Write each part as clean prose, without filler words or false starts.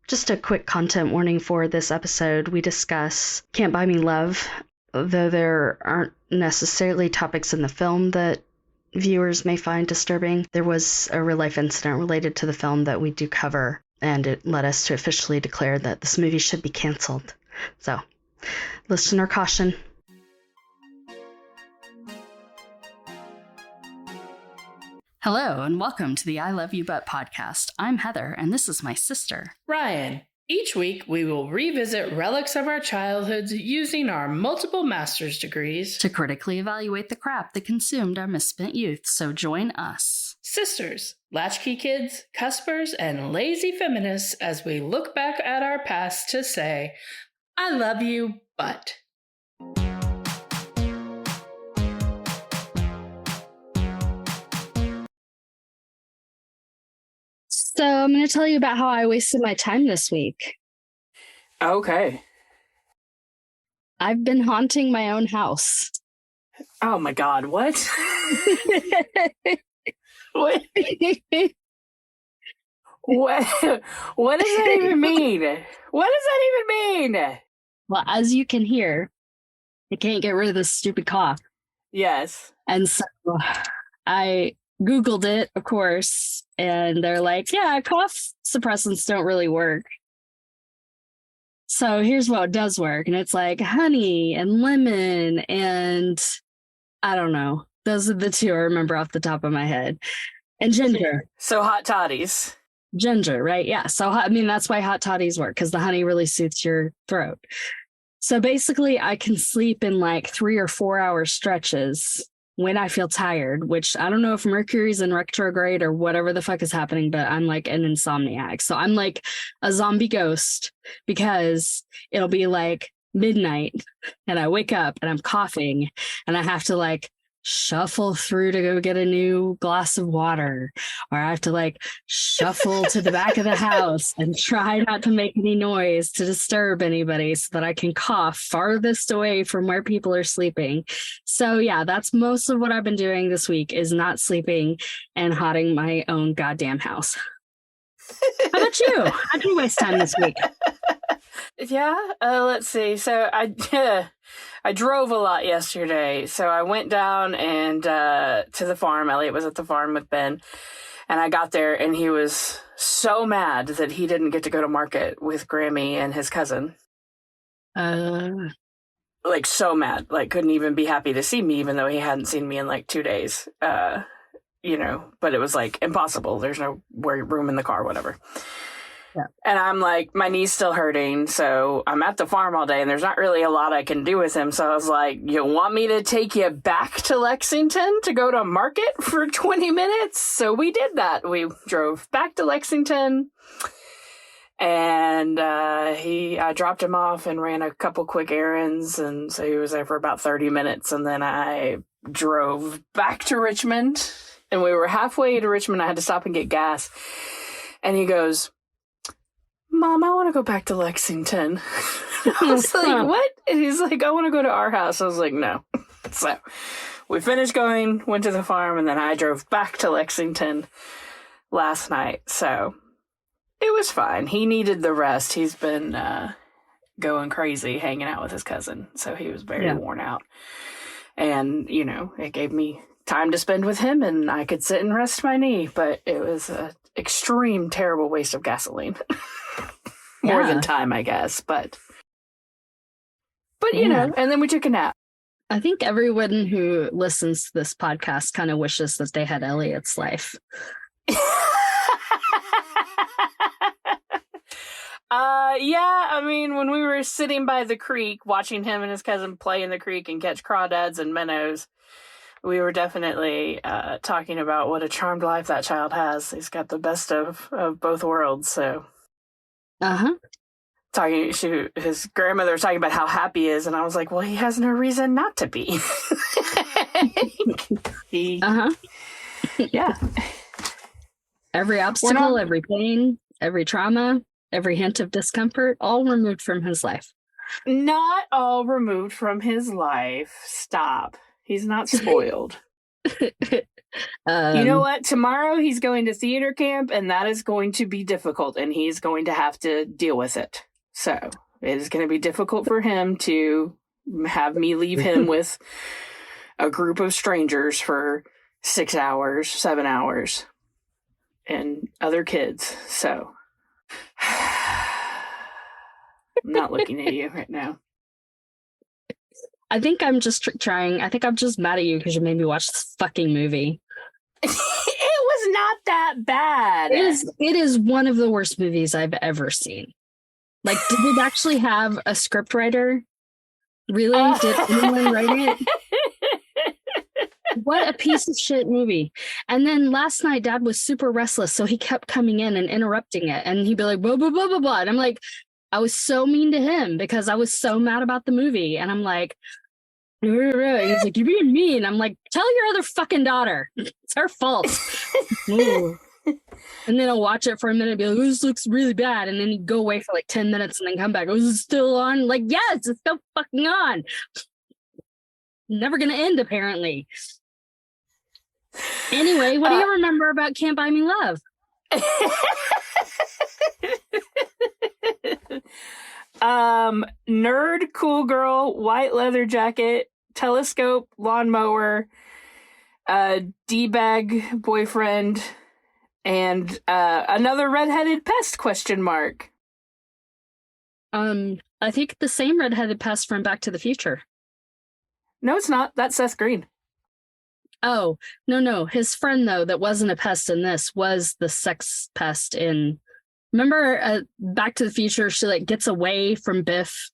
Just a quick content warning for this episode. We discuss Can't Buy Me Love, though there aren't necessarily topics in the film that viewers may find disturbing. There was a real-life incident related to the film that we do cover, and it led us to officially declare that this movie should be canceled. So, listener caution. Hello, and welcome to the I Love You But podcast. I'm Heather, and this is my sister, Rian. Each week, we will revisit relics of our childhoods using our multiple master's degrees to critically evaluate the crap that consumed our misspent youth, so join us. Sisters, latchkey kids, cuspers, and lazy feminists as we look back at our past to say, I love you, but... So I'm going to tell you about how I wasted my time this week. Okay. I've been haunting my own house. Oh my God, what? What? What does that even mean? What does that even mean? Well, as you can hear, I can't get rid of this stupid cough. Yes. And so I Googled it, of course, and they're like, yeah, cough suppressants don't really work. So here's what does work. And it's like honey and lemon and I don't know. Those are the two I remember off the top of my head. And ginger. So hot toddies. Ginger, right? Yeah. So, I mean, that's why hot toddies work, because the honey really soothes your throat. So basically, I can sleep in like 3 or 4 hour stretches when I feel tired, which I don't know if Mercury's in retrograde or whatever the fuck is happening, but I'm like an insomniac. So I'm like a zombie ghost because it'll be like midnight and I wake up and I'm coughing and I have to like shuffle through to go get a new glass of water, or I have to like shuffle to the back of the house and try not to make any noise to disturb anybody so that I can cough farthest away from where people are sleeping. So yeah, that's most of what I've been doing this week, is not sleeping and haunting my own goddamn house. How about you? How'd you waste time this week? Yeah, let's see. So I drove a lot yesterday. So I went down and to the farm. Elliot was at the farm with Ben. And I got there and he was so mad that he didn't get to go to market with Grammy and his cousin. Like so mad. Like couldn't even be happy to see me, even though he hadn't seen me in like 2 days. But it was like impossible. There's no room in the car, whatever. Yeah. And I'm like, my knee's still hurting, so I'm at the farm all day, and there's not really a lot I can do with him. So I was like, you want me to take you back to Lexington to go to market for 20 minutes? So we did that. We drove back to Lexington, and I dropped him off and ran a couple quick errands, and so he was there for about 30 minutes, and then I drove back to Richmond, and we were halfway to Richmond. I had to stop and get gas, and he goes, Mom, I want to go back to Lexington. I was like, what? And he's like, I want to go to our house. I was like, no. So we finished going, went to the farm, and then I drove back to Lexington last night. So it was fine. He needed the rest. He's been going crazy hanging out with his cousin. So he was very worn out. And, it gave me time to spend with him, and I could sit and rest my knee. But it was an extreme, terrible waste of gasoline. More than time, I guess, but and then we took a nap. I think everyone who listens to this podcast kind of wishes that they had Elliot's life. I mean, when we were sitting by the creek watching him and his cousin play in the creek and catch crawdads and minnows, we were definitely talking about what a charmed life that child has. He's got the best of both worlds, so... His grandmother was talking about how happy he is, and I was like, well, he has no reason not to be. Yeah. Every obstacle, every pain, every trauma, every hint of discomfort, all removed from his life. Not all removed from his life. Stop. He's not spoiled. You know what? Tomorrow he's going to theater camp, and that is going to be difficult, and he's going to have to deal with it. So it is going to be difficult for him to have me leave him with a group of strangers for 6 hours, 7 hours, and other kids. So I'm not looking at you right now. I think I'm just trying. I think I'm just mad at you because you made me watch this fucking movie. It was not that bad. It is one of the worst movies I've ever seen. Like, did it actually have a script writer? Really? Did anyone write it? What a piece of shit movie. And then last night, Dad was super restless, so he kept coming in and interrupting it. And he'd be like, blah, blah, blah, blah, blah. And I'm like, I was so mean to him because I was so mad about the movie. And I'm like, he's like, you're being mean. I'm like, tell your other fucking daughter. It's her fault. And then I'll watch it for a minute and be like, oh, this looks really bad. And then he'd go away for like 10 minutes and then come back. Oh, is it still on? Like, yes, it's still fucking on. Never gonna end, apparently. Anyway, what do you remember about Can't Buy Me Love? Nerd, cool girl, white leather jacket, telescope, lawnmower, D-bag boyfriend, and another redheaded pest ? I think the same redheaded pest from Back to the Future. No, it's not. That's Seth Green. Oh, no. His friend, though, that wasn't a pest in this was the sex pest in... Remember Back to the Future, she like gets away from Biff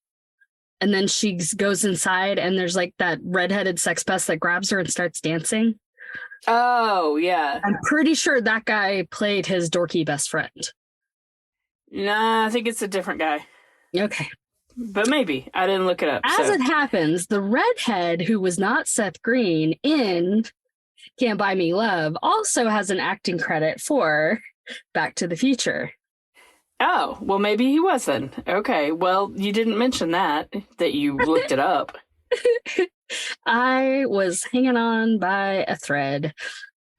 and then she goes inside and there's like that redheaded sex pest that grabs her and starts dancing? Oh, yeah. I'm pretty sure that guy played his dorky best friend. Nah, I think it's a different guy. Okay. But maybe. I didn't look it up. As it happens, the redhead who was not Seth Green in Can't Buy Me Love also has an acting credit for Back to the Future. Oh, well, maybe he was then. Okay, well, you didn't mention that you looked it up. I was hanging on by a thread.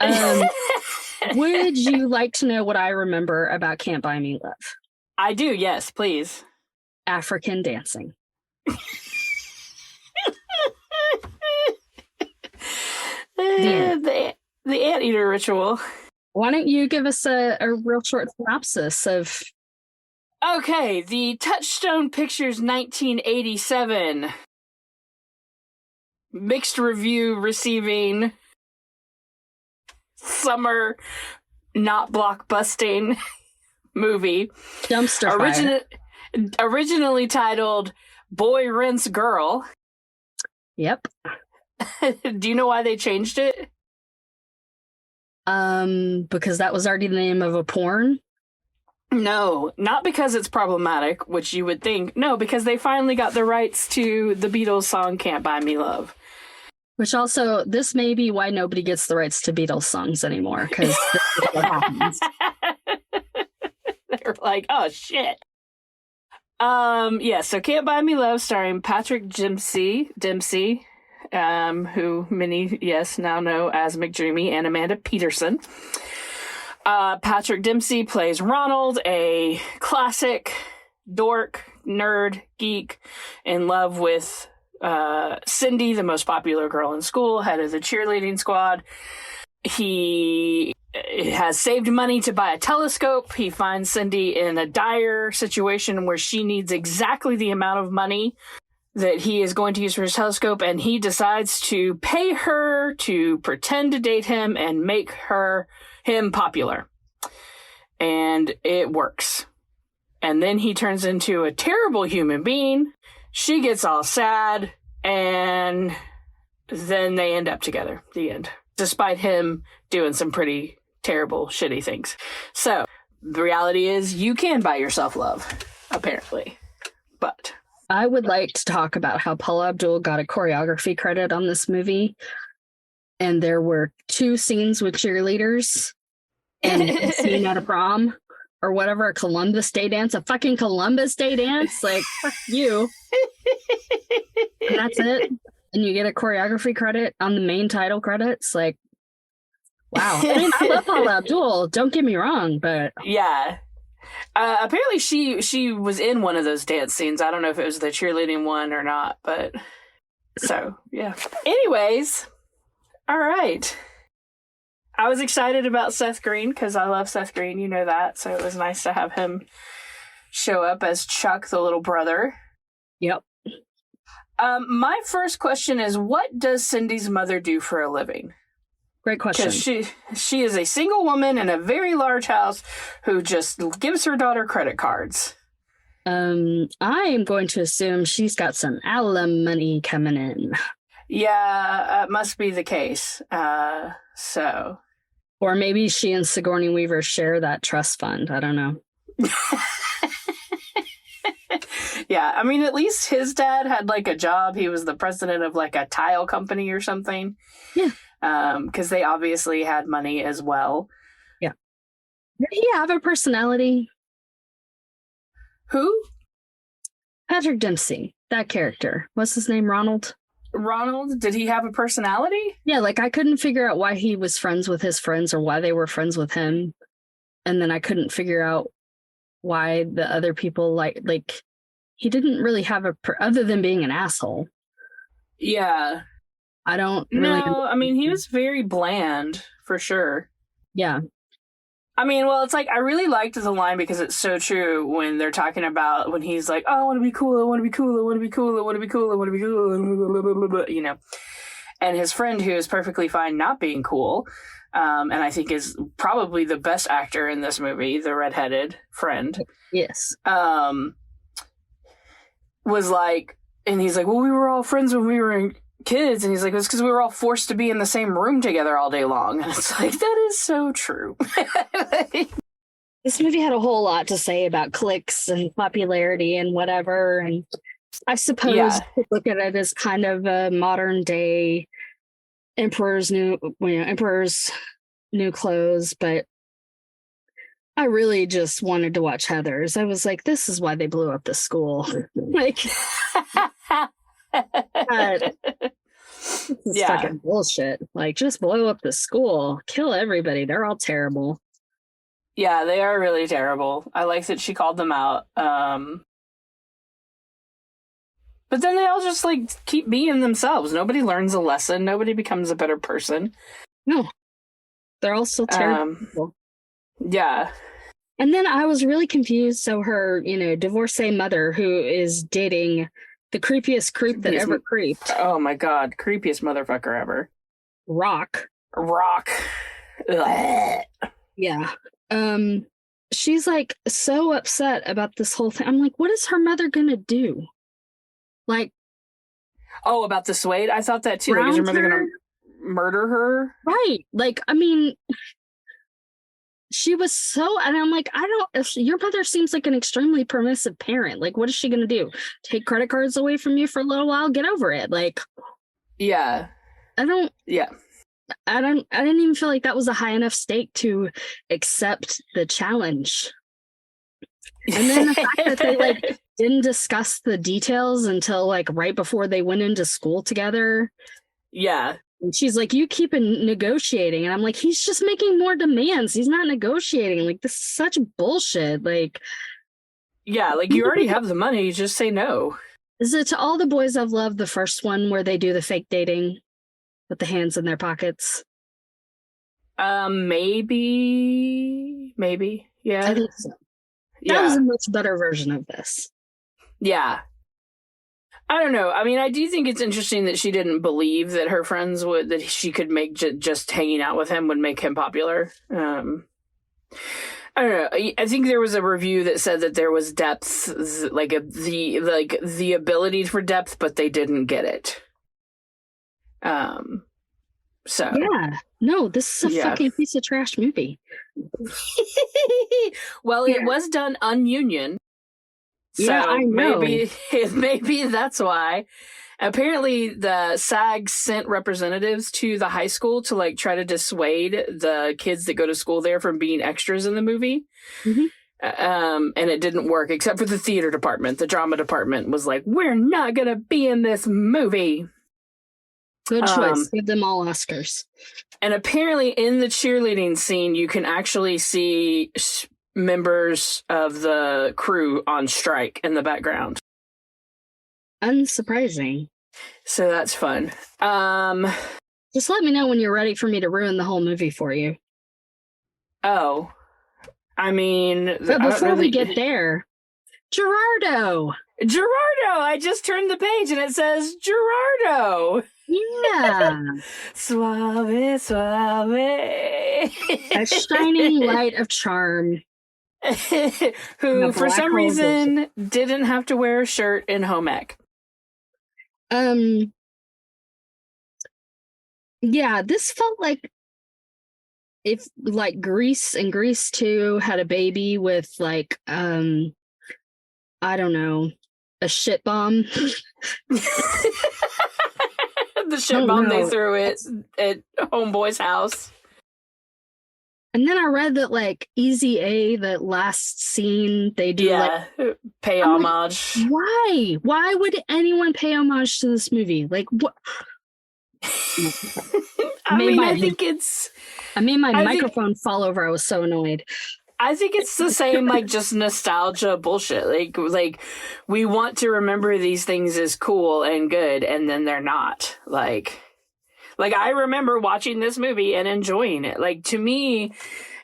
Would you like to know what I remember about Can't Buy Me Love? I do, yes, please. African dancing. The anteater ritual. Why don't you give us a real short synopsis of... Okay, the Touchstone Pictures 1987 mixed review receiving summer not blockbusting movie. Dumpster fire. Originally titled Boy Rents Girl. Yep. Do you know why they changed it? Because that was already the name of a porn. No, not because it's problematic, which you would think. No, because they finally got the rights to the Beatles song Can't Buy Me Love. Which also, this may be why nobody gets the rights to Beatles songs anymore, because this is what happens. They're like, oh, shit. Yeah, so Can't Buy Me Love starring Patrick Dempsey, who many, now know as McDreamy, and Amanda Peterson. Patrick Dempsey plays Ronald, a classic dork, nerd, geek, in love with Cindy, the most popular girl in school, head of the cheerleading squad. He has saved money to buy a telescope. He finds Cindy in a dire situation where she needs exactly the amount of money that he is going to use for his telescope, and he decides to pay her to pretend to date him and make him popular. And it works. And then he turns into a terrible human being. She gets all sad, and then they end up together. The end. Despite him doing some pretty terrible, shitty things. So, the reality is you can buy yourself love, apparently. But I would like to talk about how Paula Abdul got a choreography credit on this movie. And there were 2 scenes with cheerleaders and a scene at a prom or whatever, a Columbus Day dance, a fucking Columbus Day dance. Like, fuck you. And that's it. And you get a choreography credit on the main title credits. Like, Wow. I mean, I love Paula Abdul. Don't get me wrong, but Yeah. Apparently she was in one of those dance scenes. I don't know if it was the cheerleading one or not, but so yeah. Anyways, all right. I was excited about Seth Green because I love Seth Green, you know that. So it was nice to have him show up as Chuck, the little brother. yep. My first question is, what does Cindy's mother do for a living? Great question. Because she is a single woman in a very large house who just gives her daughter credit cards. I am going to assume she's got some alimony coming in. Yeah, it must be the case. So. Or maybe she and Sigourney Weaver share that trust fund. I don't know. Yeah, I mean, at least his dad had like a job. He was the president of like a tile company or something. Yeah. Because they obviously had money as well. Yeah. Did he have a personality? Who? Patrick Dempsey, that character. What's his name? Ronald? Ronald? Did he have a personality? Yeah, like I couldn't figure out why he was friends with his friends or why they were friends with him. And then I couldn't figure out why the other people like he didn't really have other than being an asshole. Yeah. I don't No, really I mean, he was very bland, for sure. Yeah. I mean, well, it's like, I really liked the line because it's so true when they're talking about, when he's like, oh, I want to be cool, I want to be cool, I want to be cool, I want to be cool, I want to be cool, you know. And his friend, who is perfectly fine not being cool, and I think is probably the best actor in this movie, the redheaded friend. Yes. Was like, and he's like, well, we were all friends when we were kids, and he's like, it's because we were all forced to be in the same room together all day long. And it's like, that is so true. This movie had a whole lot to say about clicks and popularity and whatever, and I suppose you could look at it as kind of a modern day Emperor's New Clothes, but I really just wanted to watch Heathers. I was like, this is why they blew up the school. Like, this is fucking bullshit. Like, just blow up the school, kill everybody. They're all terrible. Yeah, they are really terrible. I like that she called them out. But then they all just like keep being themselves. Nobody learns a lesson. Nobody becomes a better person. No, they're all still terrible. Yeah. And then I was really confused. So her, divorcee mother, who is dating the creepiest creep that ever creeped. Oh my God. Creepiest motherfucker ever. Rock. Ugh. Yeah. She's like so upset about this whole thing. I'm like, what is her mother gonna do? Like, oh, about the Suede? I thought that too. Like, is her mother gonna murder her? Right. Like, I mean, she was so, and I'm like, your mother seems like an extremely permissive parent. Like, what is she gonna do? Take credit cards away from you for a little while? Get over it. Like, yeah. I didn't even feel like that was a high enough stake to accept the challenge. And then the fact that they like didn't discuss the details until like right before they went into school together. Yeah. And she's like, you keep negotiating. And I'm like, he's just making more demands. He's not negotiating. Like, this is such bullshit. Like, yeah, like you already have the money. Just say no. Is it To All the Boys I've Loved, the first one where they do the fake dating with the hands in their pockets? Maybe. Yeah. I think so. That was a much better version of this. Yeah. I don't know. I mean, I do think it's interesting that she didn't believe that her friends that she could make just hanging out with him would make him popular. I don't know. I think there was a review that said that there was depth, the ability for depth, but they didn't get it. So yeah, no, this is a fucking piece of trash movie. Well, it was done un-union. So I know. maybe that's why. Apparently, the SAG sent representatives to the high school to like try to dissuade the kids that go to school there from being extras in the movie. Mm-hmm. And it didn't work, except for the theater department. The drama department was like, "We're not gonna be in this movie." Good choice. Give them all Oscars. And apparently in the cheerleading scene, you can actually see members of the crew on strike in the background. Unsurprising. So that's fun. Just let me know when you're ready for me to ruin the whole movie for you. Oh. I mean... But before we get there, Gerardo! Gerardo! I just turned the page and it says Gerardo! Yeah. Suave, suave. A shining light of charm. Who, for some reason, didn't have to wear a shirt in home ec. Yeah, this felt like if like Grease and Grease 2 had a baby with like I don't know, a shit bomb. The shit bomb they threw at Homeboy's house. And then I read that like Easy A, that last scene they do pay homage. Like, why? Why would anyone pay homage to this movie? Like what? I made my microphone fall over. I was so annoyed. I think it's the same, like, just nostalgia bullshit. Like we want to remember these things as cool and good, and then they're not. Like I remember watching this movie and enjoying it. Like, to me,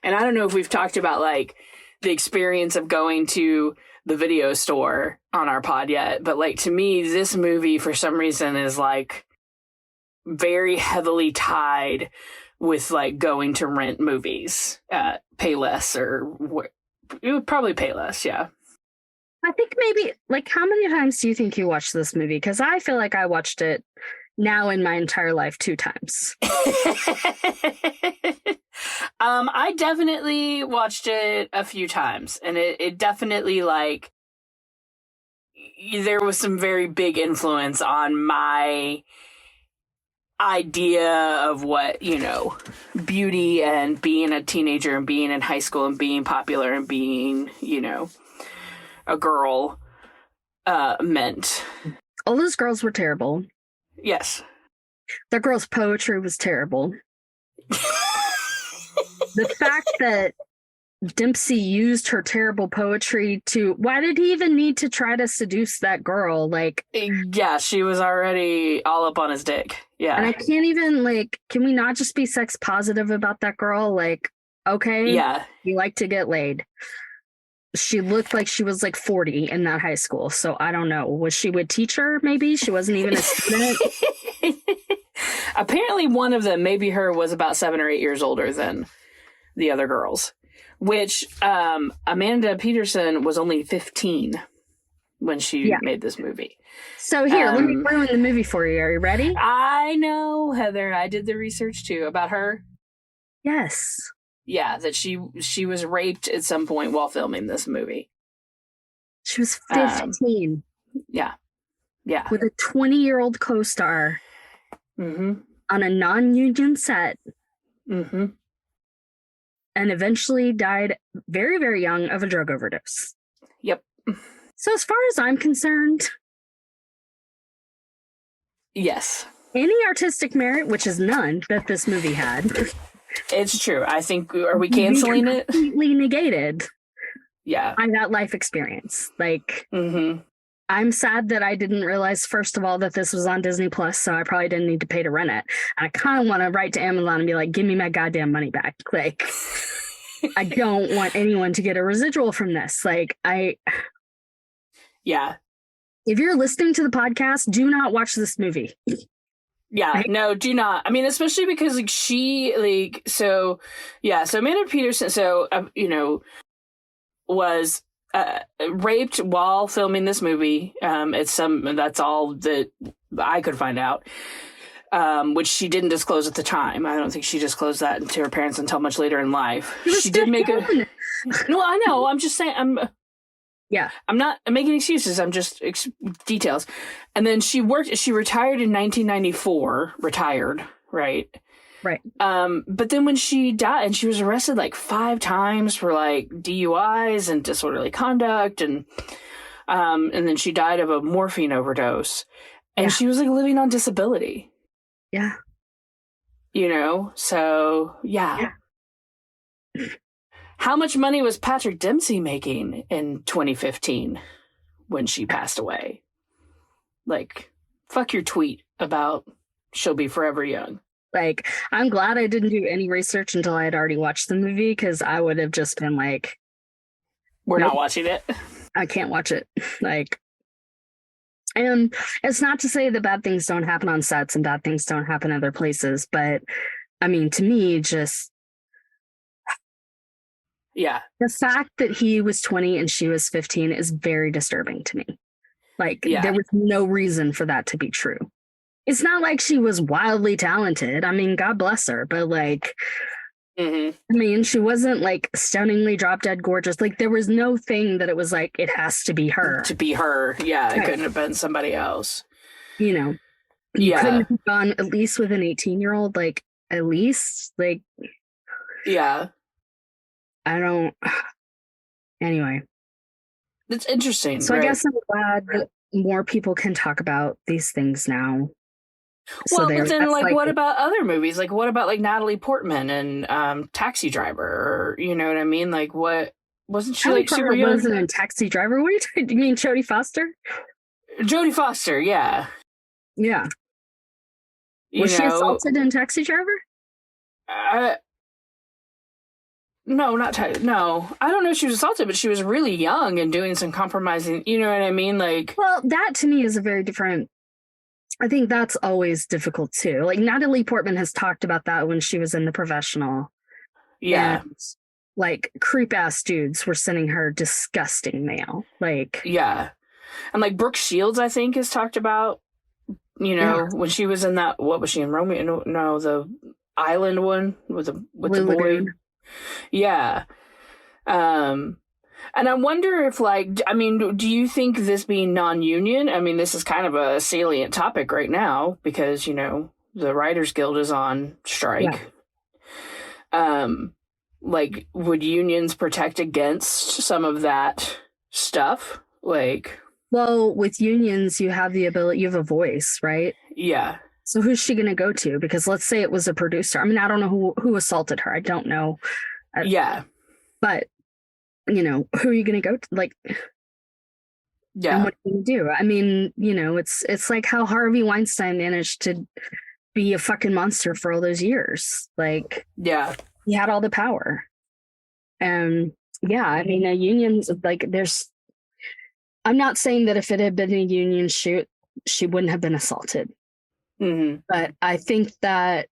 and I don't know if we've talked about, like, the experience of going to the video store on our pod yet, but, like, to me, this movie, for some reason, is, like, very heavily tied with, like, going to rent movies at Payless it would probably Payless, yeah. I think maybe, like, how many times do you think you watched this movie? Because I feel like I watched it now in my entire life 2 times. I definitely watched it a few times, and it definitely, like, there was some very big influence on my idea of what, you know, beauty and being a teenager and being in high school and being popular and being, you know, a girl meant. All those girls were terrible. Yes. The girl's poetry was terrible. The fact that Dempsey used her terrible poetry to... Why did he even need to try to seduce that girl? Like... Yeah, she was already all up on his dick. Yeah. And I can't even, like... Can we not just be sex positive about that girl? Like, okay. Yeah. You like to get laid. She looked like she was like 40 in that high school. So I don't know. Was she with teacher? Maybe she wasn't even a student. Apparently one of them, maybe her, was about 7 or 8 years older than the other girls, which Amanda Peterson was only 15 when she made this movie. So here, let me ruin the movie for you. Are you ready? I know, Heather. I did the research too about her. Yes. Yeah, that she was raped at some point while filming this movie. She was 15. Yeah. With a 20-year-old co-star on a non-union set. Mm-hmm. And eventually died very, very young of a drug overdose. Yep. So as far as I'm concerned... Yes. Any artistic merit, which is none, that this movie had... It's true. I think, are we canceling it? Completely negated. Yeah. By that life experience. Like, I'm sad that I didn't realize, first of all, that this was on Disney Plus, so I probably didn't need to pay to rent it. And I kind of want to write to Amazon and be like, give me my goddamn money back. Like, I don't want anyone to get a residual from this. Like, Yeah. If you're listening to the podcast, do not watch this movie. Yeah, right? No, do not. I mean, especially because, like, so Amanda Peterson, was raped while filming this movie. That's all that I could find out, which she didn't disclose at the time. I don't think she disclosed that to her parents until much later in life. She did make a... No, I know. I'm just saying, I'm not making excuses. I'm just details. And then she retired in 1994, right? Right. But then when she died, and she was arrested like 5 times for like DUIs and disorderly conduct. And then she died of a morphine overdose, and she was like living on disability. Yeah. You know? So, yeah. How much money was Patrick Dempsey making in 2015 when she passed away? Like, fuck your tweet about she'll be forever young. Like, I'm glad I didn't do any research until I had already watched the movie, because I would have just been like, we're nope, not watching it. I can't watch it. Like, and it's not to say that bad things don't happen on sets and bad things don't happen other places, but I mean, to me, just yeah, the fact that he was 20 and she was 15 is very disturbing to me. Like, there was no reason for that to be true. It's not like she was wildly talented. I mean, God bless her, but like, I mean, she wasn't like stunningly drop dead gorgeous. Like, there was no thing that it was like, it has to be her. To be her. Yeah, it couldn't have been somebody else. You know, you couldn't have gone at least with an 18-year-old, like, at least, like, yeah. I don't, anyway. It's interesting. So right? I guess I'm glad that more people can talk about these things now. Well, but then, like, what about other movies? Like, what about, like, Natalie Portman and Taxi Driver? Or, you know what I mean? Like, what... Wasn't she, like, super young? Wasn't in Taxi Driver? What are you talking... You mean Jodie Foster? Jodie Foster, yeah. Yeah. Was she assaulted in Taxi Driver? No, no. I don't know if she was assaulted, but she was really young and doing some compromising. You know what I mean? Like... Well, that, to me, is a very different... I think that's always difficult too. Like, Natalie Portman has talked about that when she was in The Professional. Yeah. And, like, creep ass dudes were sending her disgusting mail. Like, yeah. And like Brooke Shields, I think, has talked about, you know, when she was in that, what was she in, Romeo? No, the island one with the boy. Yeah. And I wonder if, like, I mean, do you think this being non-union, I mean, this is kind of a salient topic right now because, you know, the Writers Guild is on strike. Yeah. Like, would unions protect against some of that stuff? Like... Well, with unions, you have the ability, you have a voice, right? Yeah. So who's she going to go to? Because let's say it was a producer. I mean, I don't know who assaulted her. I don't know. Yeah. But... you know, who are you going to go to? Like, yeah. And what are you going to do? I mean, you know, it's like how Harvey Weinstein managed to be a fucking monster for all those years. Like, yeah, he had all the power. And yeah, I mean, a union's like, I'm not saying that if it had been a union shoot, she wouldn't have been assaulted. Mm-hmm. But I think that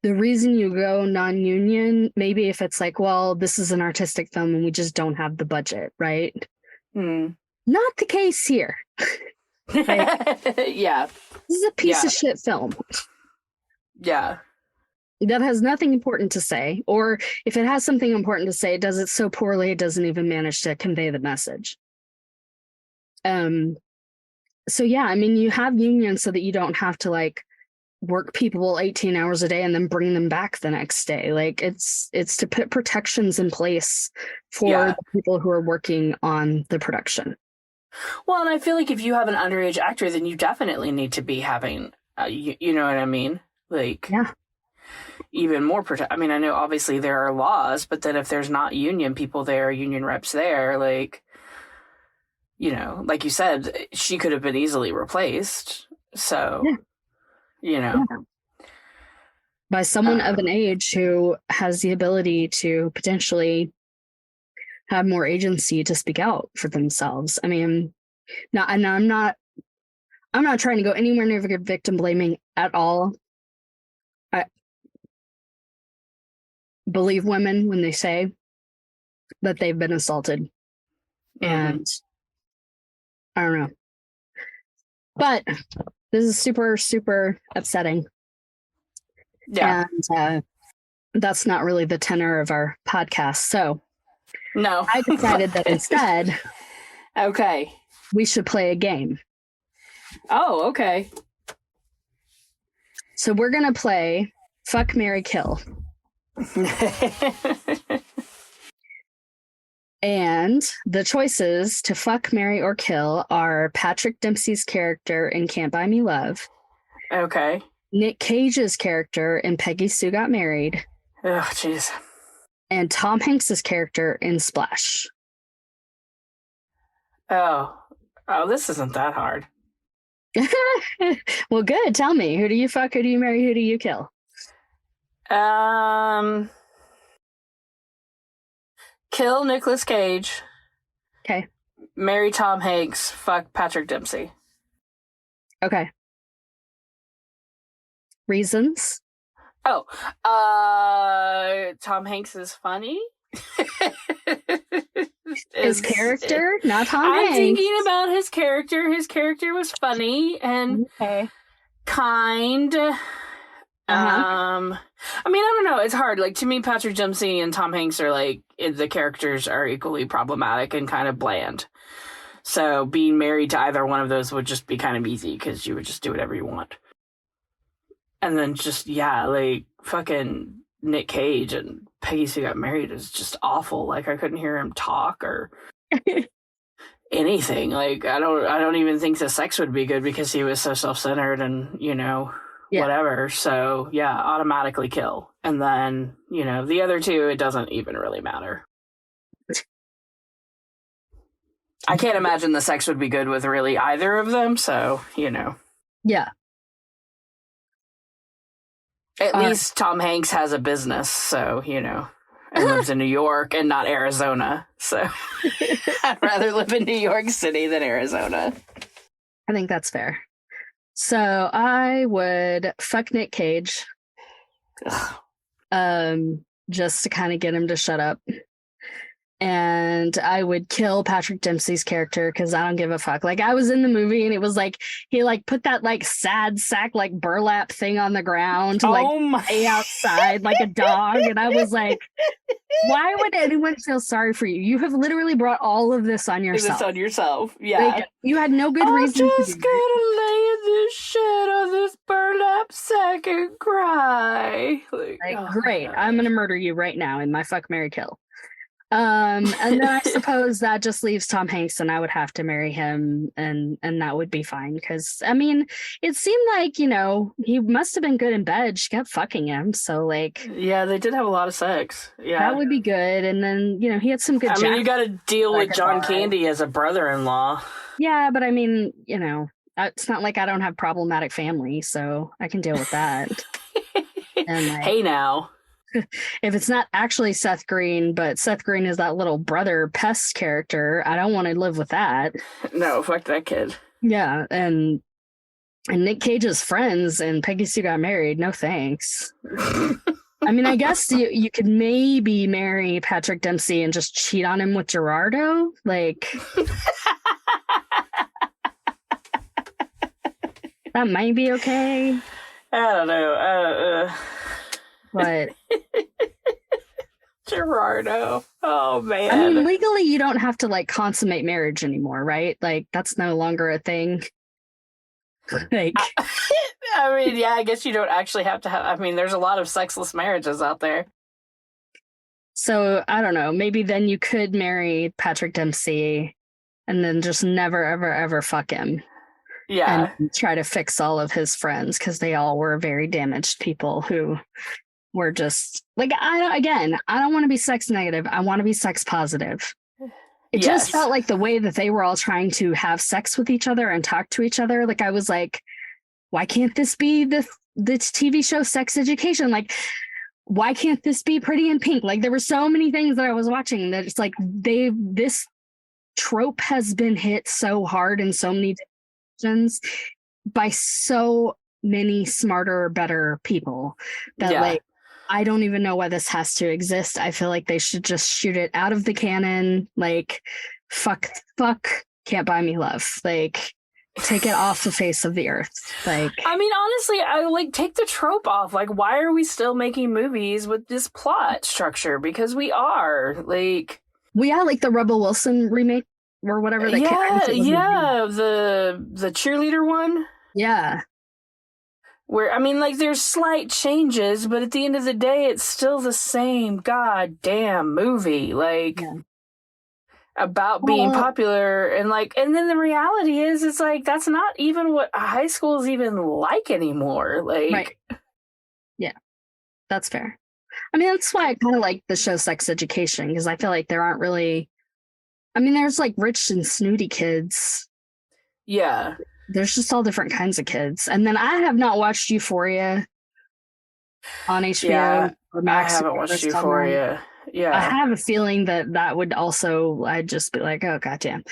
the reason you go non-union, maybe if it's like, well, this is an artistic film and we just don't have the budget, right? Mm. Not the case here. Like, yeah. This is a piece of shit film. Yeah. That has nothing important to say. Or if it has something important to say, it does it so poorly it doesn't even manage to convey the message. So yeah, I mean, you have unions so that you don't have to, like, work people 18 hours a day and then bring them back the next day. Like, it's to put protections in place for the people who are working on the production. Well, and I feel like if you have an underage actor, then you definitely need to be having, you know what I mean? Like, even more I mean, I know obviously there are laws, but then if there's not union people there, union reps there, like, you know, like you said, she could have been easily replaced. So... you know, by someone of an age who has the ability to potentially have more agency to speak out for themselves. I mean, I'm not trying to go anywhere near victim blaming at all. I believe women when they say that they've been assaulted, and I don't know, but this is super, super upsetting. Yeah. And that's not really the tenor of our podcast. So no, I decided that instead, okay, we should play a game. Oh, okay. So we're going to play Fuck, Marry, Kill. And the choices to fuck, marry, or kill are Patrick Dempsey's character in Can't Buy Me Love. Okay. Nick Cage's character in Peggy Sue Got Married. Oh, jeez. And Tom Hanks's character in Splash. Oh, this isn't that hard. Well, good. Tell me, who do you fuck? Who do you marry? Who do you kill? Kill Nicolas Cage. Okay. Marry Tom Hanks. Fuck Patrick Dempsey. Okay. Reasons? Oh, Tom Hanks is funny. His character, not Tom I'm Hanks. thinking about his character. His character was funny and kind. I mean, I don't know. It's hard. Like, to me, Patrick Dempsey and Tom Hanks are like, the characters are equally problematic and kind of bland. So being married to either one of those would just be kind of easy because you would just do whatever you want. And then just, like, fucking Nick Cage and Peggy Sue Got Married is just awful. Like, I couldn't hear him talk or anything. Like, I don't even think the sex would be good because he was so self-centered and, whatever. So, automatically kill. And then, the other two, it doesn't even really matter. I can't imagine the sex would be good with really either of them. So, Yeah. At least Tom Hanks has a business, so, and lives in New York and not Arizona. So I'd rather live in New York City than Arizona. I think that's fair. So I would fuck Nick Cage. Just to kind of get him to shut up. And I would kill Patrick Dempsey's character because I don't give a fuck. Like, I was in the movie and it was like he like put that like sad sack like burlap thing on the ground to lay outside like a dog, and I was like, why would anyone feel sorry for you? You have literally brought all of this on yourself. Yeah. Like, you had no good reason. I'm just gonna lay in this shit on this burlap sack and cry. Great. I'm gonna murder you right now in my fuck, marry, kill. And then I suppose that just leaves Tom Hanks, and I would have to marry him, and that would be fine because I mean, it seemed like he must have been good in bed. She kept fucking him, so like, yeah, they did have a lot of sex. Yeah, that would be good. And then he had some good. I mean, you got to deal with John Candy as a brother-in-law. Yeah, but I mean, it's not like I don't have problematic family, so I can deal with that. And like, hey now. If it's not actually Seth Green, but Seth Green is that little brother pest character, I don't want to live with that. No, fuck that kid. Yeah, and Nick Cage's friends and Peggy Sue Got Married. No thanks. I mean, I guess you could maybe marry Patrick Dempsey and just cheat on him with Gerardo. Like, that might be okay. I don't know. But Gerardo. Oh man. I mean, legally you don't have to like consummate marriage anymore, right? Like, that's no longer a thing. Like, I mean, yeah, I guess you don't actually have to have. I mean, there's a lot of sexless marriages out there. So I don't know. Maybe then you could marry Patrick Dempsey and then just never, ever, ever fuck him. Yeah. And try to fix all of his friends because they all were very damaged people who were just like, I don't want to be sex negative. I want to be sex positive. It just felt like the way that they were all trying to have sex with each other and talk to each other. Like, I was like, why can't this be this TV show Sex Education? Like, why can't this be Pretty in Pink? Like, there were so many things that I was watching that it's like this trope has been hit so hard in so many directions by so many smarter, better people that like, I don't even know why this has to exist. I feel like they should just shoot it out of the canon. Like, fuck, Can't Buy Me Love. Like, take it off the face of the earth. Like, I mean, honestly, I like take the trope off. Like, why are we still making movies with this plot structure? Because we are like, like the Rebel Wilson remake or whatever. The cheerleader one. Yeah. Where, I mean, like, there's slight changes, but at the end of the day, it's still the same goddamn movie. Like, about being popular, and then the reality is, it's like, that's not even what high school is even like anymore. Like, right. Yeah, that's fair. I mean, that's why I kind of like the show Sex Education, because I feel like there aren't really, I mean, there's like rich and snooty kids. Yeah. There's just all different kinds of kids. And then I have not watched Euphoria on HBO or Max. I haven't watched Euphoria. Yeah. I have a feeling that would also, I'd just be like, oh, goddamn.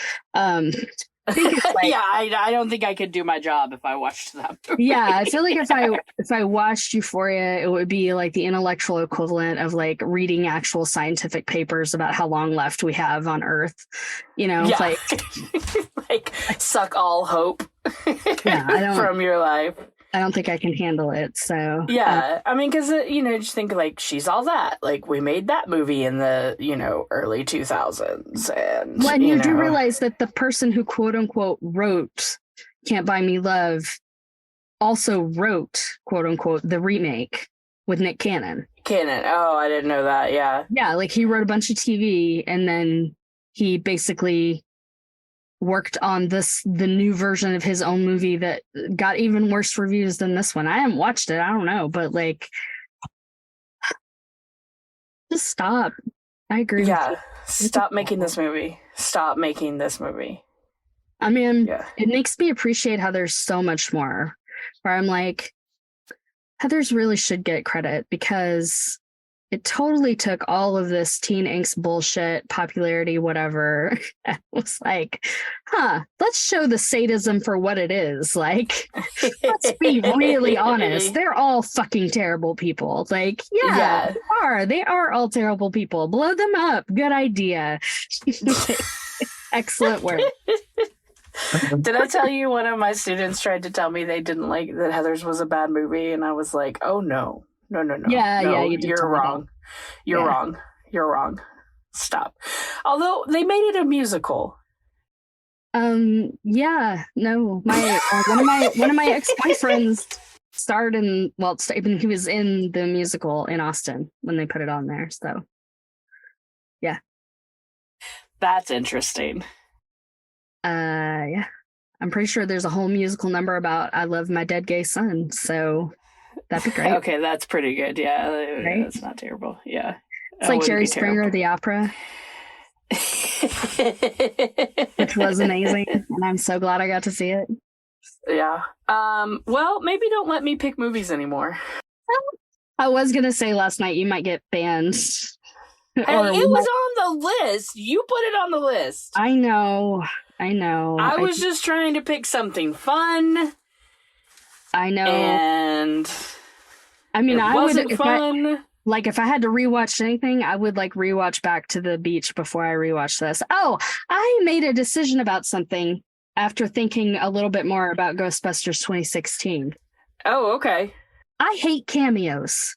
I think it's like, yeah, I don't think I could do my job if I watched that movie. Yeah, I feel like if I watched Euphoria, it would be like the intellectual equivalent of like reading actual scientific papers about how long left we have on Earth. You know, like like suck all hope from your life. I don't think I can handle it. So yeah, I mean, because just think like She's All That. Like, we made that movie in the early 2000s, and when you do realize that the person who quote unquote wrote Can't Buy Me Love also wrote quote unquote the remake with Nick Cannon. Oh, I didn't know that. Yeah, like he wrote a bunch of TV, and then he basically worked on the new version of his own movie that got even worse reviews than this one. I haven't watched it. I don't know, but like, just stop. I agree. Yeah, stop making this movie. Stop making this movie. I mean, It makes me appreciate Heather's so much more. Where I'm like, Heather's really should get credit, because it totally took all of this teen angst bullshit, popularity, whatever. It was like, let's show the sadism for what it is. Like, let's be really honest. They're all fucking terrible people. Like, they are all terrible people. Blow them up. Good idea. Excellent work. Did I tell you one of my students tried to tell me they didn't like that Heather's was a bad movie? And I was like, oh, no. No. Yeah, you're wrong. You're wrong. You're wrong. Stop. Although they made it a musical. Yeah, no. My one of my ex-boyfriends starred in, he was in the musical in Austin when they put it on there. So, yeah. That's interesting. Yeah. I'm pretty sure there's a whole musical number about I love my dead gay son. So that'd be great. Okay, that's pretty good. Yeah, right? That's not terrible. Yeah. It's like Jerry Springer, the opera. Which was amazing. And I'm so glad I got to see it. Yeah. Well, maybe don't let me pick movies anymore. I was going to say last night you might get banned. Hey, it was on the list. You put it on the list. I know. I was just trying to pick something fun. I know. And I mean, it wasn't fun. If I had to rewatch anything, I would rewatch Back to the Beach before I rewatch this. Oh, I made a decision about something after thinking a little bit more about Ghostbusters 2016. Oh, okay. I hate cameos.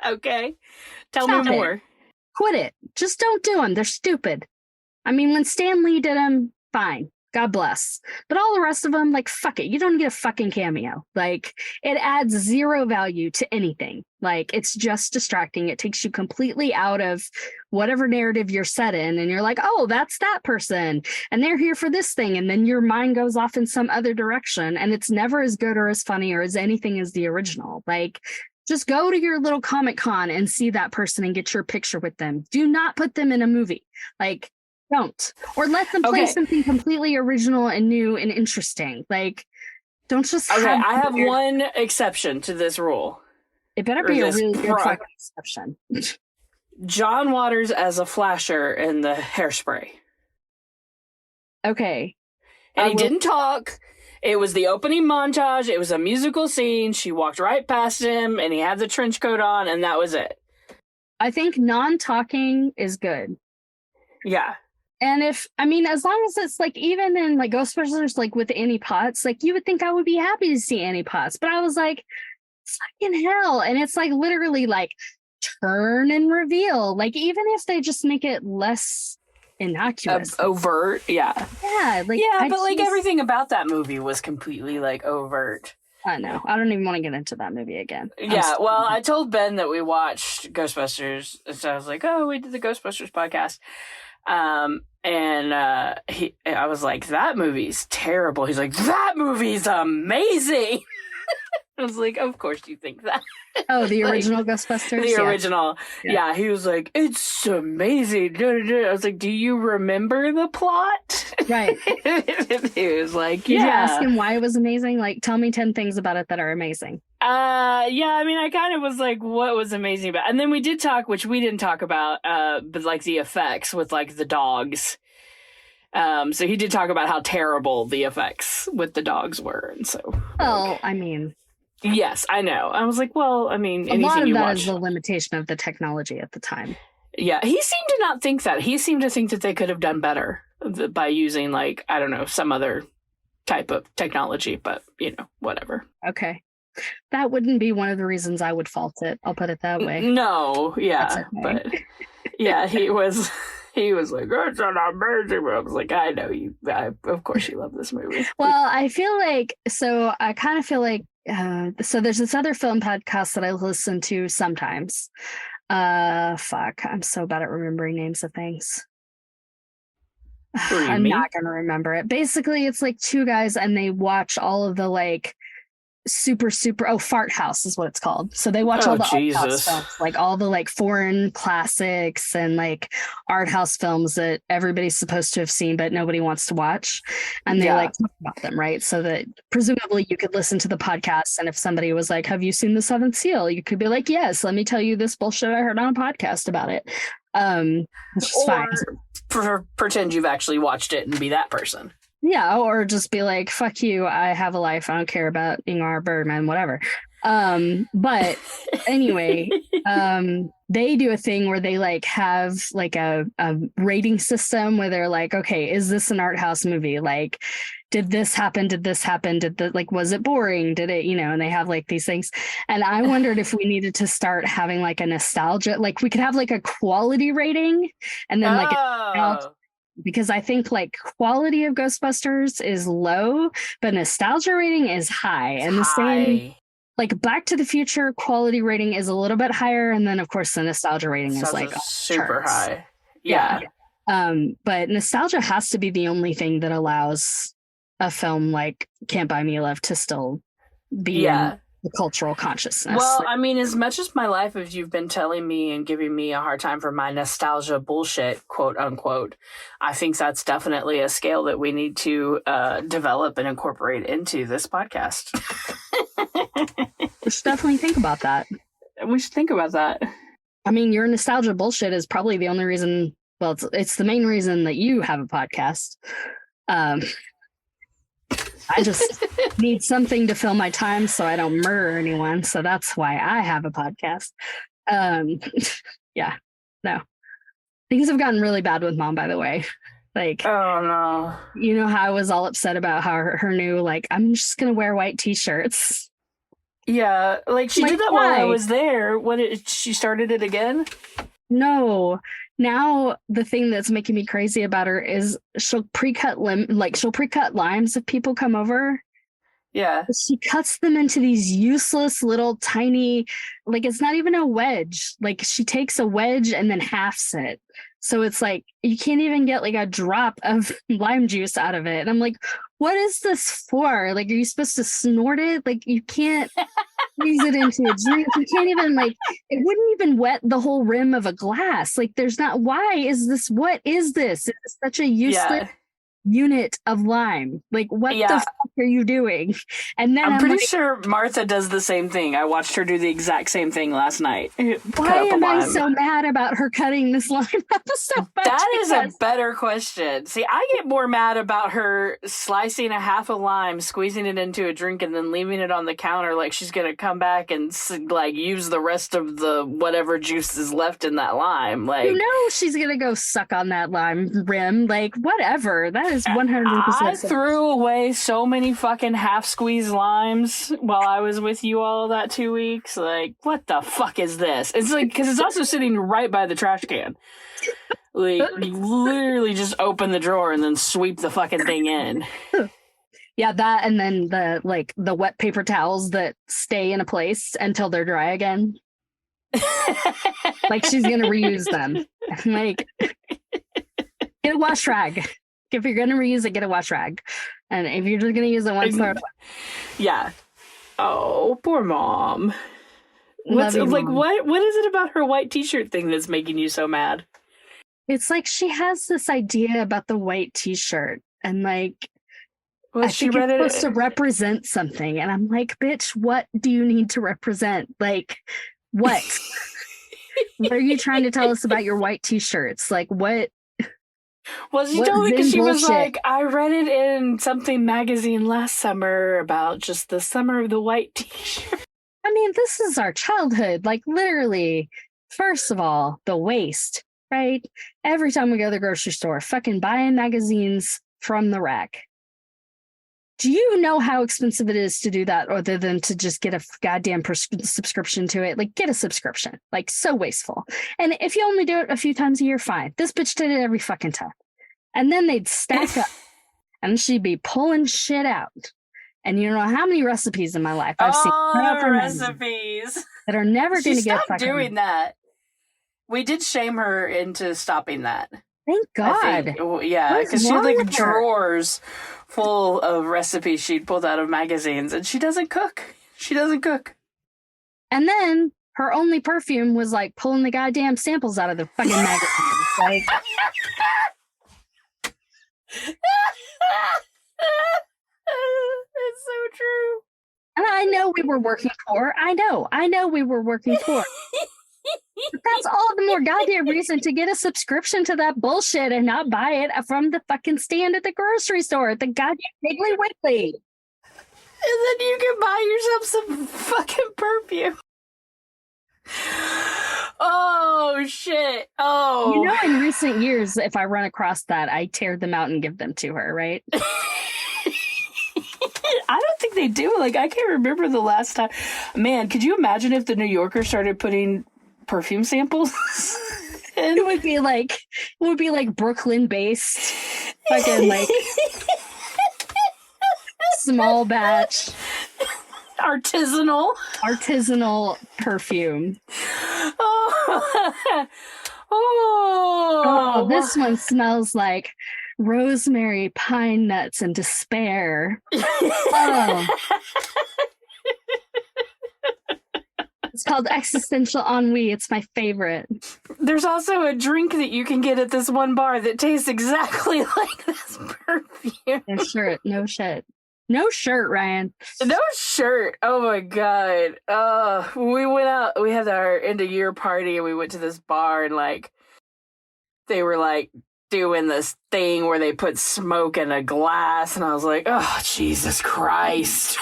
Okay. Tell me more. Quit it. Just don't do them. They're stupid. I mean, when Stan Lee did them, fine. God bless. But all the rest of them, fuck it. You don't get a fucking cameo. It adds zero value to anything. It's just distracting. It takes you completely out of whatever narrative you're set in. And you're like, oh, that's that person. And they're here for this thing. And then your mind goes off in some other direction. And it's never as good or as funny or as anything as the original. Just go to your little Comic-Con and see that person and get your picture with them. Do not put them in a movie. Don't. Or let them play something completely original and new and interesting. Don't just I have one exception to this rule. It better be a really good fucking exception. John Waters as a flasher in the Hairspray. Okay. And he didn't talk. It was the opening montage. It was a musical scene. She walked right past him and he had the trench coat on, and that was it. I think non-talking is good. Yeah. And as long as it's even in Ghostbusters, with Annie Potts, you would think I would be happy to see Annie Potts. But I was like, fucking hell. And it's literally turn and reveal. Even if they just make it less innocuous. Overt, yeah. Yeah. But everything about that movie was completely overt. I know. I don't even want to get into that movie again. Yeah, well, I told Ben that we watched Ghostbusters, so I was like, "Oh, we did the Ghostbusters podcast," and I was like, "That movie's terrible." He's like, "That movie's amazing." I was like, "Of course you think that." Oh, the original Ghostbusters? The original. Yeah, he was like, "It's amazing." I was like, "Do you remember the plot?" Right. He was like, Did you ask him why it was amazing? Like, tell me 10 things about it that are amazing. Yeah, I mean, I kind of was like, what was amazing about it? And then we did talk, which we didn't talk about, but like the effects with like the dogs. So he did talk about how terrible the effects with the dogs were. And so. Well, I mean. Yes, I know. I was like, well, I mean, a lot of that is the limitation of the technology at the time. Yeah, he seemed to not think that. He seemed to think that they could have done better by using, like, I don't know, some other type of technology, but, you know, whatever. Okay. That wouldn't be one of the reasons I would fault it. I'll put it that way. No, yeah, okay. But yeah, he was like, "It's an amazing." I was like, I know you. Of course, you love this movie. Well, I feel like I kind of feel like so there's this other film podcast that I listen to sometimes. Fuck, I'm so bad at remembering names of things. I'm not gonna remember it. Basically, it's like two guys and they watch all of the like super Fart House is what it's called. So they watch all the art house films, like all the like foreign classics and like art house films that everybody's supposed to have seen but nobody wants to watch, and they like talk about them, right? So that presumably you could listen to the podcast, and if somebody was like, "Have you seen The Seventh Seal?" you could be like, "Yes, let me tell you this bullshit I heard on a podcast about it." Which is fine. Pretend you've actually watched it and be that person. Yeah, or just be like, "Fuck you, I have a life, I don't care about Ingmar Bergman, whatever." But anyway, they do a thing where they like have like a rating system where they're like, "Okay, is this an art house movie? Like, did this happen? Did this happen? Was it boring? Did it, and they have like these things." And I wondered if we needed to start having like a nostalgia, like we could have like a quality rating and then like because I think like quality of Ghostbusters is low, but nostalgia rating is high. And the same, like Back to the Future quality rating is a little bit higher. And then of course the nostalgia rating is like super high. Yeah. But nostalgia has to be the only thing that allows a film like Can't Buy Me Love to still be in the cultural consciousness. Well, I mean, as much as my life as you've been telling me and giving me a hard time for my nostalgia bullshit, quote unquote, I think that's definitely a scale that we need to develop and incorporate into this podcast. We should definitely think about that. We should think about that. I mean, your nostalgia bullshit is probably the only reason, well, it's the main reason that you have a podcast. I just need something to fill my time so I don't murder anyone. So that's why I have a podcast. Yeah, no. Things have gotten really bad with Mom, by the way. Like, oh no. You know how I was all upset about how her new, like, "I'm just going to wear white t-shirts." Yeah, like she did that while I was there. She started it again? No. Now the thing that's making me crazy about her is she'll pre-cut limes if people come over. Yeah. She cuts them into these useless little tiny, like it's not even a wedge. Like she takes a wedge and then halves it. So it's like you can't even get like a drop of lime juice out of it. And I'm like, what is this for? Like, are you supposed to snort it? Like you can't squeeze it into a drink. You can't even it wouldn't even wet the whole rim of a glass. Like what is this? It's such a useless unit of lime. Like what the fuck are you doing? And then I'm pretty sure Martha does the same thing. I watched her do the exact same thing last night. Why am I so mad about her cutting this lime up so much? That is a better question. See, I get more mad about her slicing a half a lime, squeezing it into a drink, and then leaving it on the counter like she's going to come back and like use the rest of the whatever juice is left in that lime. Like, she's going to go suck on that lime rim. Like, whatever. That is 100%. I threw away so many fucking half-squeezed limes while I was with you all that 2 weeks. Like, what the fuck is this? It's like, because it's also sitting right by the trash can. Like, you literally just open the drawer and then sweep the fucking thing in. Yeah, that and then the wet paper towels that stay in a place until they're dry again. Like she's gonna reuse them. Like get a wash rag. If you're gonna reuse it, get a wash rag. And if you're just gonna use it once, throw it away. Yeah. Oh, poor mom. What's Love you, like Mom. what is it about her white t-shirt thing that's making you so mad? It's like she has this idea about the white t-shirt and like Well, I she think read it's it. supposed to represent something. And I'm like, bitch, what do you need to represent? Like, what? What are you trying to tell us about your white t-shirts? Like, what? Well, she What told me because Zen she was bullshit? like, I read it in something magazine last summer about just the summer of the white t-shirt. I mean, this is our childhood. Like, literally, first of all, the waste, right? Every time we go to the grocery store, fucking buying magazines from the rack. Do you know how expensive it is to do that other than to just get a goddamn subscription to it? Like, get a subscription. Like, so wasteful. And if you only do it a few times a year, fine. This bitch did it every fucking time. And then they'd stack up and she'd be pulling shit out. And you know how many recipes in my life I've seen Recipes that are never going to get stopped fucking doing that. We did shame her into stopping that. Thank God. Yeah, because she had wrong like with her? drawers full of recipes she'd pulled out of magazines, and she doesn't cook. She doesn't cook. And then her only perfume was like pulling the goddamn samples out of the fucking magazine. Like, It's so true. and I know we were working poor. I know we were working poor. But that's all the more goddamn reason to get a subscription to that bullshit and not buy it from the fucking stand at the grocery store at the goddamn Piggly Wiggly. And then you can buy yourself some fucking perfume. Oh, shit. Oh. You know, in recent years, if I run across that, I tear them out and give them to her, right? I don't think they do. Like, I can't remember the last time. Man, could you imagine if the New Yorker started putting perfume samples? It would be like Brooklyn based, fucking like small batch artisanal perfume. Oh, Oh, this one smells like rosemary, pine nuts, and despair. Oh. It's called Existential Ennui. It's my favorite. There's also a drink that you can get at this one bar that tastes exactly like this perfume. No shirt, Ryan. No shirt. Oh my god. We went out. We had our end of year party, and we went to this bar, and like they were like doing this thing where they put smoke in a glass, and I was like, oh Jesus Christ.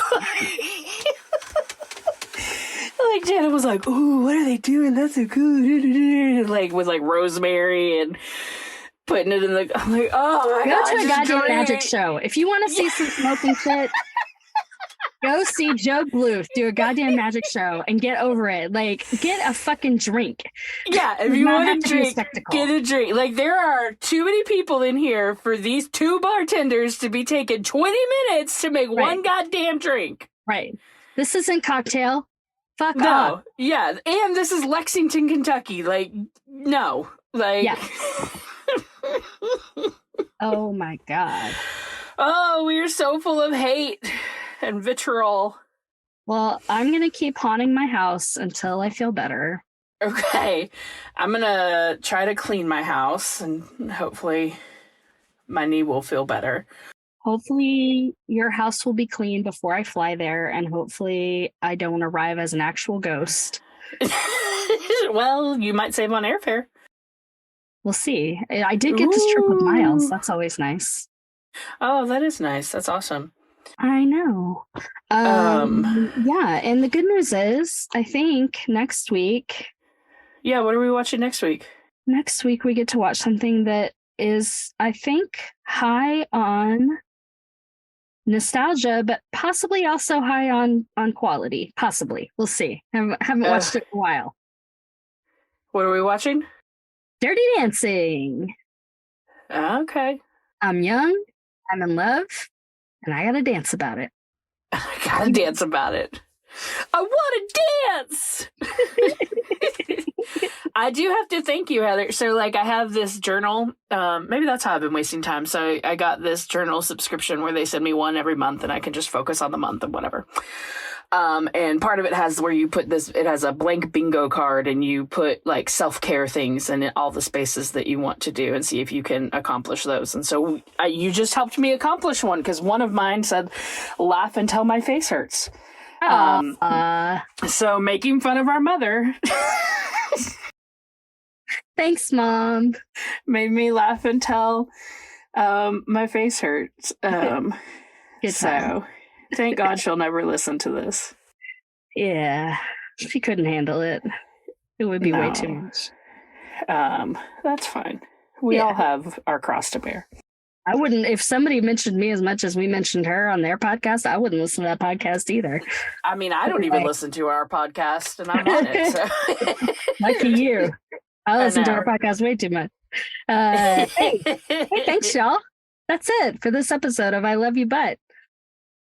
Like Janet was like, ooh, what are they doing? That's so cool. Like with like rosemary and putting it in the. I'm like, oh my god. Go to a goddamn magic show. If you want to see some smoking shit, go see Joe Bluth do a goddamn magic show and get over it. Like, get a fucking drink. Yeah, if you want to drink, spectacle. get a drink. Like, there are too many people in here for these two bartenders to be taking 20 minutes to make one goddamn drink. Right. This isn't Cocktail. Fuck No. off. Yeah, and this is Lexington, Kentucky. Like, no. Like... Yeah. Oh my god. Oh, we are so full of hate and vitriol. Well, I'm going to keep haunting my house until I feel better. Okay. I'm going to try to clean my house, and hopefully my knee will feel better. Hopefully your house will be clean before I fly there, and hopefully I don't arrive as an actual ghost. Well, you might save on airfare. We'll see. I did get this trip with Miles. That's always nice. Oh, that is nice. That's awesome. I know. Yeah, and the good news is, I think next week... Yeah, what are we watching next week? Next week we get to watch something that is, I think, high on nostalgia, but possibly also high on quality. Possibly. We'll see. Haven't watched it in a while. What are we watching? Dirty Dancing. Okay. I'm young. I'm in love. And I gotta dance about it. I gotta dance about it. I want to dance. I do have to thank you, Heather. So, like, I have this journal. Maybe that's how I've been wasting time. So I got this journal subscription where they send me one every month, and I can just focus on the month and whatever. And part of it has where you put this, it has a blank bingo card, and you put like self-care things in all the spaces that you want to do and see if you can accomplish those. And so you just helped me accomplish one, because one of mine said, laugh until my face hurts. So making fun of our mother. Thanks, Mom. Made me laugh until my face hurts. Good so thank God she'll never listen to this. Yeah, she couldn't handle it. It would be way too much. That's fine. We all have our cross to bear. I wouldn't, if somebody mentioned me as much as we mentioned her on their podcast, I wouldn't listen to that podcast either. I mean, I don't even listen to our podcast, and I'm on it. So. Lucky you. I listen to our podcast way too much. Hey, thanks, y'all. That's it for this episode of I Love You But.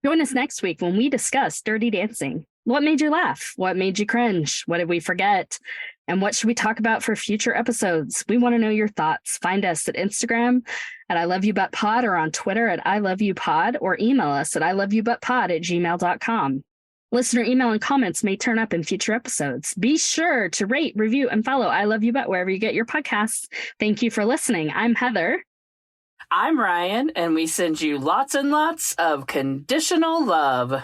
Join us next week when we discuss Dirty Dancing. What made you laugh? What made you cringe? What did we forget? And what should we talk about for future episodes? We want to know your thoughts. Find us at Instagram at I Love You But Pod, or on Twitter at I Love You Pod, or email us at iloveyoubutpod@gmail.com. Listener email and comments may turn up in future episodes. Be sure to rate, review, and follow I Love You But wherever you get your podcasts. Thank you for listening. I'm Heather. I'm Ryan, and we send you lots and lots of conditional love.